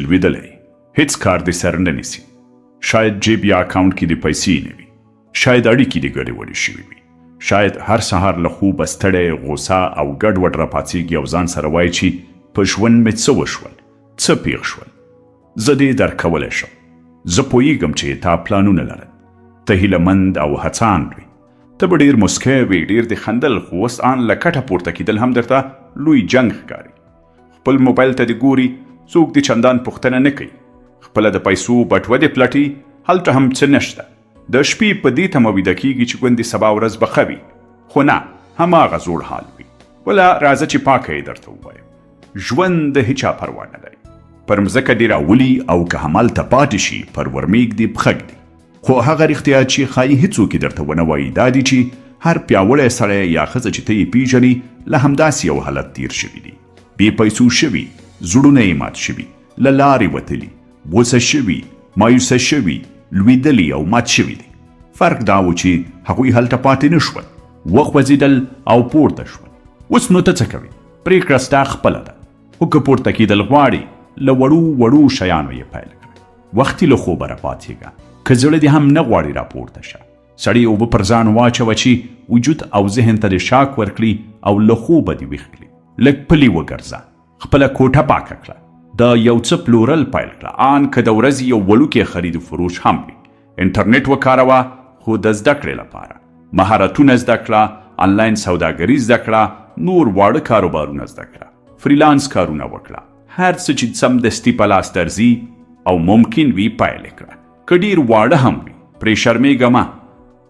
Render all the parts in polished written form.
لوېدلی هیڅ کار دې سر نه نیسي. شاید جیب یا اکاونټ کې دې پیسې نه وي. شاید اړیکې دې ګډوډې شوي وي. شاید هر سهار له خوبه ستړی، غوسه او ګډوډ راپاڅېږي او ځان سره وایي چې په ژوند مې څه وشول، څه پیښ شول. زه دې درک کولی شم. زه پوهیږم چې تا پلانونه لرل. ته هیلهمند او هڅاند وي. ته به ډېر مسکی وې، ډېر دې خندل، خو اوس آن له کټه پورته کېدل هم درته لوی جنګ ښکاري. خپل موبایل ته دې ګوري، څوک دې چندان پوښتنه نه کوي. خپله د پیسو بټوه دې پلټي، هلته هم څه نشته. د شپې په دې تمه ویده کېږي چې ګوندې سبا ورځ به ښه وي، خو نه، هماغه زوړ حال وي. وله راځه چې پاکه یې درته ووایم. ژوند د هیچا پروا نه لري. پر مځکه دې راولي او که همالته پاتې شي، پر ورمېږ دې پښږ دي. خو هغه رښتیا چې ښایي هېڅوک یې درته ونه وایي دا دي چې هر پیاوړی سړی یا ښځه چې ته یې پیژنې له همداسې یو حالت تیر شوي دي. بې پیسو شوي، زړونه یې مات شوي، له لارې وتلي، غوسه شوي، مایوسه شوي، لوېدلي او مات شوي دي. فرق دا و چې هغوی هلته پاتې نه شول، وخوځېدل او پورته شول. اوس نو ته څه کوې؟ پرېکړه ستا خپله ده. خو که پورته کېدل غواړې، له وړو شیانو یې پیل کړه. وختي له خوبه راپاڅېږه. که زړه دې هم نه غواړي راپورته شه. سړی اوبه پر ځان واچوه چې وجود او ذهن ته دې شاک ورکړي او له خوبه دې ویښ کړي. لږ پلي وګرځه. خپله کوټه پاکه کړه. د یو څه پلورل پیل کړه. آن که د ورځې یو وړوکی خرید و فروش هم وي. انټرنیټ وکاروه، خو د زده کړې لپاره. مهارتونه زده کړه، آنلاین سوداګري زده کړه، نور واړه کاروبارونه زده کړه. فریلانس کارونه وکړه. هر څه چې سمدستي په لاس درځي او ممکن وي پیل کړه. که ډېر واړه هم وي، پرې شرمېږه مه.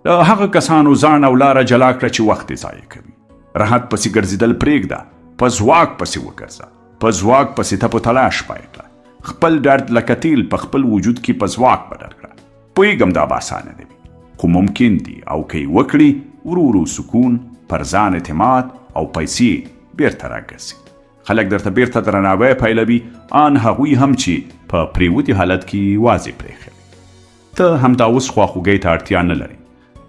له هغه کسانو ځان او لاره جلا کړه چې وخت یې ضایع کوي. راحت پسې ګرځېدل پرېږده، په ځواک پسې وګرځه. په ځواک پسې ته په تلاش پیل کړه. خپل درد لکه تیل په خپل وجود کې په ځواک بدل کړه. پوهېږم دا به اسانه نه وي، خو ممکن دي. او که یې وکړي، ورو ورو سکون، پر ځان اعتماد او پیسې بیرته راګرځي. خلک درته بیرته درناوی پیلوي، آن هغوی هم چې په پریوتي حالت کې واضح پرېښوي. ته همدا اوس خواخوږۍ ته اړتیا نه لرې.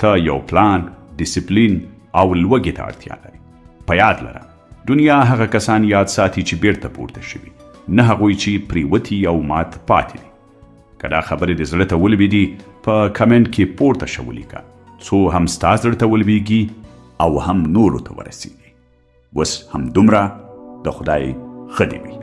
ته یو پلان، ډیسپلین او لوږې ته اړتیا لرې. په یاد لره، دنیا هغه کسان یاد ساتي چې بیرته پورته شوي، نه هغوی چې پریوتي او مات پاتې دي. که دا خبرې د زړه ته ولوېدي، په کمنټ کې پورته شه ولیکه، څو هم ستا زړه ته ولوېږي او هم نورو ته ورسېږي. اوس همدومره. د خدای ښه دې وي.